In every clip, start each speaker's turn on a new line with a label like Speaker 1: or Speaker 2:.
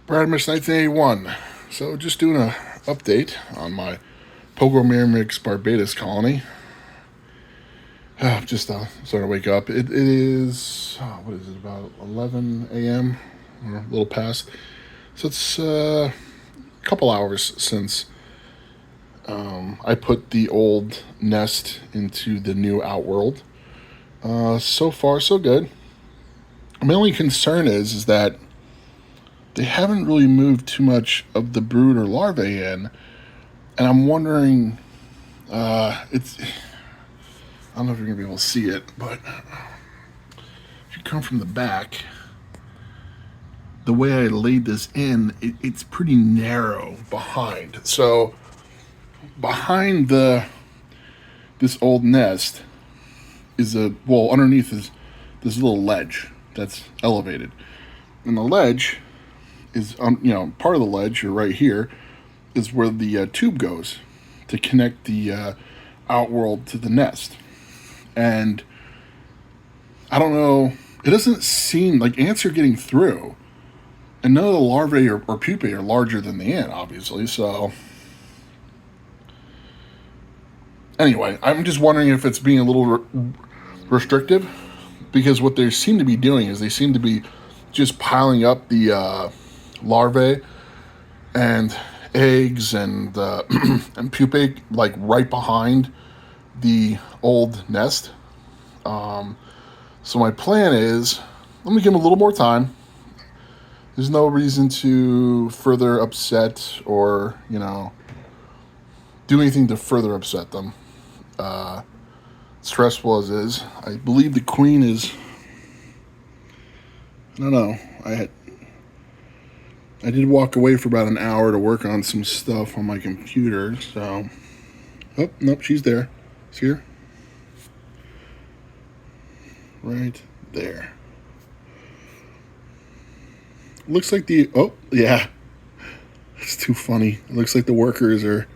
Speaker 1: Barbatus 1981. So just doing a update on my Pogonomyrmex barbatus colony. Just starting to wake up. It is, what is it, about 11 a.m. or a little past. So it's a couple hours since I put the old nest into the new outworld. So far, so good. My only concern is that they haven't really moved too much of the brood or larvae in, and I'm wondering, it's, I don't know if you're gonna be able to see it, but if you come from the back, the way I laid this in, it's pretty narrow behind. So behind this old nest is underneath is this little ledge that's elevated, and the ledge is part of the ledge, or right here, is where the tube goes to connect the outworld to the nest. And I don't know, it doesn't seem like ants are getting through, and none of the larvae or pupae are larger than the ant, obviously. So anyway, I'm just wondering if it's being a little restrictive, because what they seem to be doing is they seem to be just piling up the larvae and eggs and and pupae like right behind the old nest. So my plan is, let me give them a little more time. There's no reason to further upset or do anything to further upset them. Stressful as is, I believe the queen is. I don't know. I did walk away for about an hour to work on some stuff on my computer, so... Oh, nope, she's there. See her? Right there. Looks like oh, yeah. It's too funny. It looks like the workers are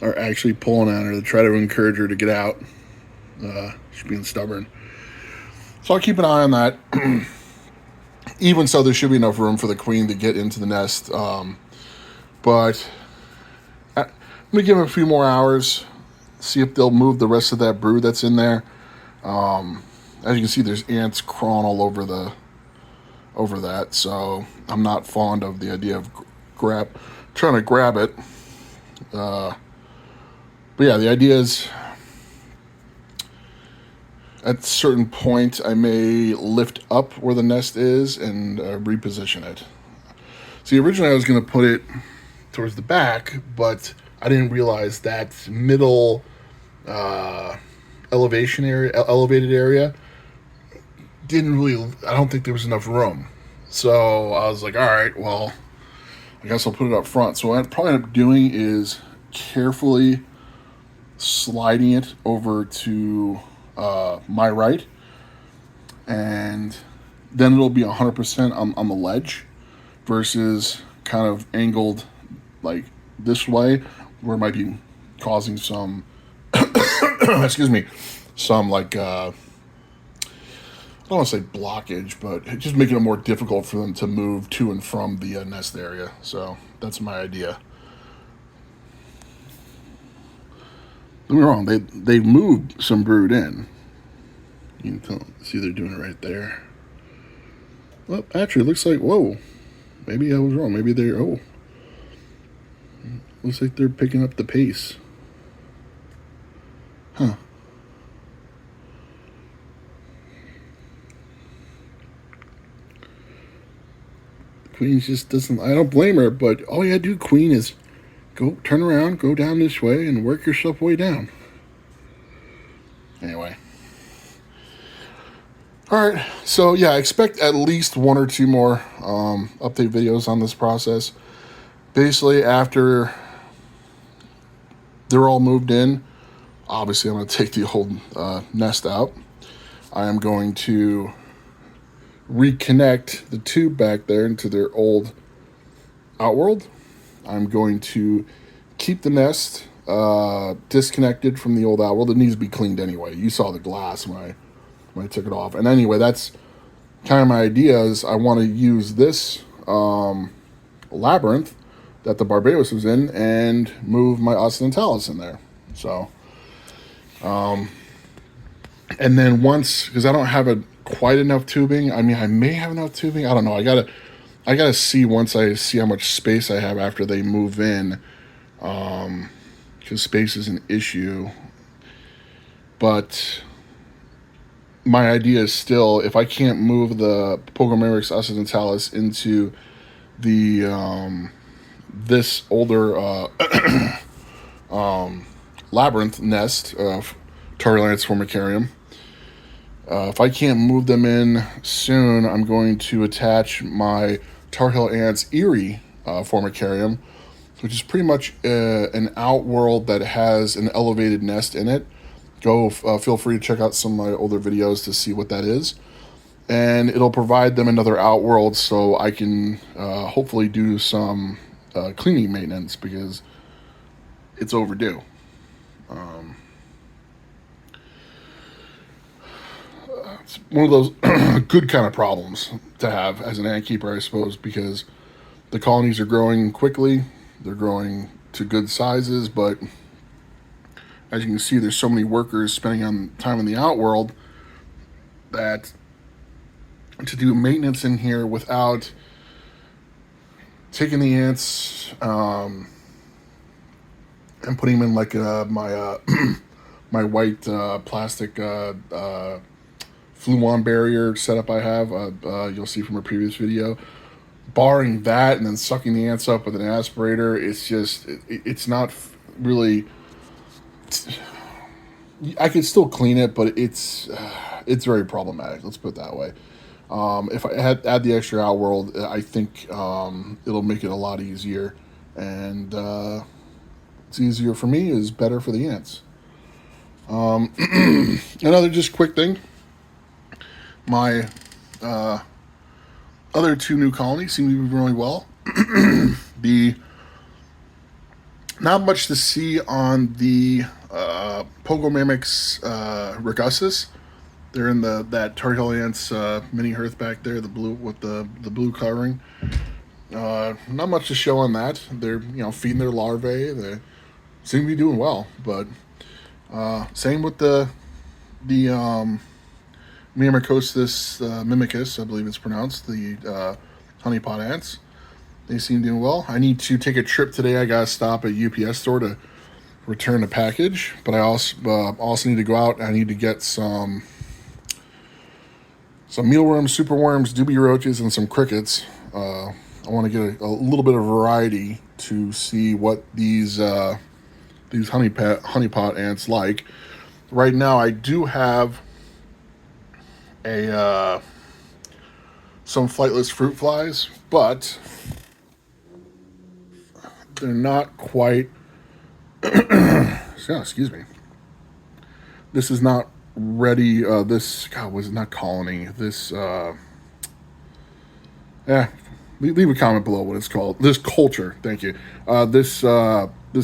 Speaker 1: actually pulling at her to try to encourage her to get out. She's being stubborn. So I'll keep an eye on that. Even so, there should be enough room for the queen to get into the nest. But I'm going to give them a few more hours, see if they'll move the rest of that brood that's in there. As you can see, there's ants crawling all over that, so I'm not fond of the idea of trying to grab it. But yeah, the idea is, at a certain point, I may lift up where the nest is and reposition it. See, originally I was going to put it towards the back, but I didn't realize that middle elevated area I don't think there was enough room. So I was like, all right, well, I guess I'll put it up front. So what I'd probably end up doing is carefully sliding it over to my right, and then it'll be 100% on the ledge versus kind of angled like this way, where it might be causing some excuse me, some like I don't want to say blockage, but just making it more difficult for them to move to and from the nest area. So that's my idea. Don't get me wrong, they moved some brood in. You can see they're doing it right there. Well, actually, it looks like, whoa, maybe I was wrong. Maybe looks like they're picking up the pace. Huh. The queen just doesn't, I don't blame her, but all you gotta do, queen, is turn around, go down this way, and work yourself way down. Anyway. Alright, so yeah, I expect at least one or two more update videos on this process. Basically, after they're all moved in, obviously I'm going to take the old nest out. I am going to reconnect the tube back there into their old outworld. I'm going to keep the nest disconnected from the old outworld. It needs to be cleaned anyway. You saw the glass when I took it off. And anyway, that's kind of my idea. Is I want to use this labyrinth that the barbatus was in and move my occidentalis in there. So, and then once, because I don't have quite enough tubing. I mean, I may have enough tubing. I don't know. I gotta see once I see how much space I have after they move in, because space is an issue. But my idea is still, if I can't move the Pogonomyrmex occidentalis into the this older labyrinth nest of Tarulance formicarium, if I can't move them in soon, I'm going to attach my Tar Heel Ants Erie formicarium, which is pretty much an outworld that has an elevated nest in it. Go feel free to check out some of my older videos to see what that is. And it'll provide them another outworld so I can hopefully do some cleaning maintenance, because it's overdue. It's one of those good kind of problems to have as an ant keeper, I suppose, because the colonies are growing quickly. They're growing to good sizes, but as you can see, there's so many workers spending on time in the outworld that to do maintenance in here without taking the ants and putting them in like my my white plastic fluon barrier setup I have, you'll see from a previous video. Barring that and then sucking the ants up with an aspirator, it's just, it's not really, I can still clean it, but it's very problematic, let's put it that way. If I add the extra outworld, I think it'll make it a lot easier, and it's easier for me is better for the ants. Another just quick thing, my other two new colonies seem to be doing really well. Not much to see on the Pogonomyrmex rugossus. They're in that Tar Heel Ants mini hearth back there, the blue with the blue covering. Not much to show on that. They're feeding their larvae. They seem to be doing well, but same with the Myrmecosis mimicus, I believe it's pronounced, the honeypot ants. They seem doing well. I need to take a trip today. I gotta stop at UPS store to return a package, but I also need to go out. I need to get some mealworms, superworms, doobie roaches, and some crickets. I want to get a little bit of variety to see what these honeypot ants like. Right now, I do have some flightless fruit flies, but they're not quite. Excuse me. This is not ready. This was it not colony. This leave a comment below what it's called. This culture. Thank you. This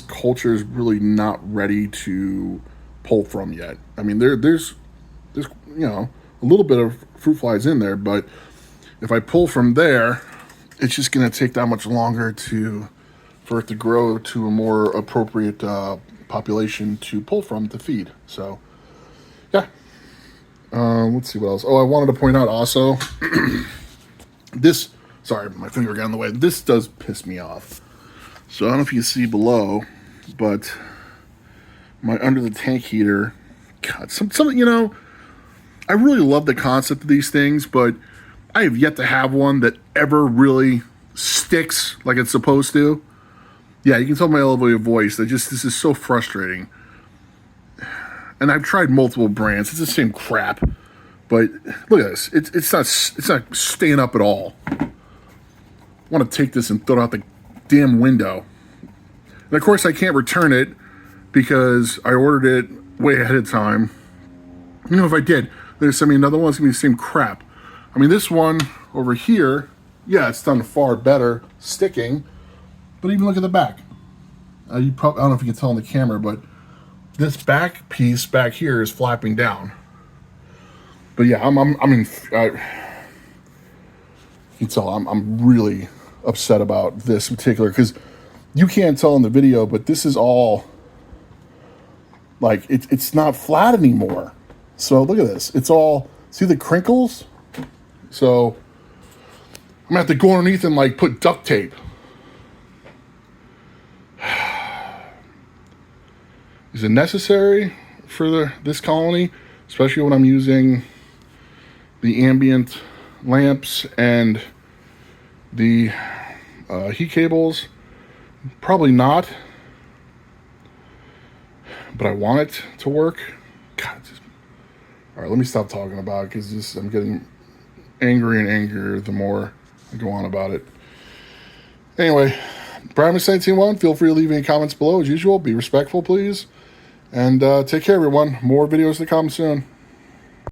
Speaker 1: culture is really not ready to pull from yet. I mean, there's a little bit of fruit flies in there, but if I pull from there, it's just going to take that much longer for it to grow to a more appropriate population to pull from to feed. So, yeah. Let's see what else. Oh, I wanted to point out also, this, sorry, my finger got in the way. This does piss me off. So I don't know if you can see below, but my under the tank heater, God, some I really love the concept of these things, but I have yet to have one that ever really sticks like it's supposed to. Yeah, you can tell my elevated voice that this is so frustrating. And I've tried multiple brands. It's the same crap. But look at this. It's not staying up at all. I want to take this and throw it out the damn window. And of course I can't return it because I ordered it way ahead of time. If I did, they'd send me another one. It's going to be the same crap. I mean, this one over here, yeah, it's done far better sticking. But even look at the back. I don't know if you can tell on the camera, but this back piece back here is flapping down. But yeah, you can tell I'm really upset about this particular, because you can't tell in the video, but this is all like it's not flat anymore. So look at this. It's all, see the crinkles? So I'm gonna have to go underneath and like put duct tape. Is it necessary for this colony, especially when I'm using the ambient lamps and the heat cables? Probably not, but I want it to work. God, all right, let me stop talking about it, because I'm getting angry and angrier the more I go on about it. Anyway, Primus191, feel free to leave any comments below as usual. Be respectful, please. And take care, everyone. More videos to come soon.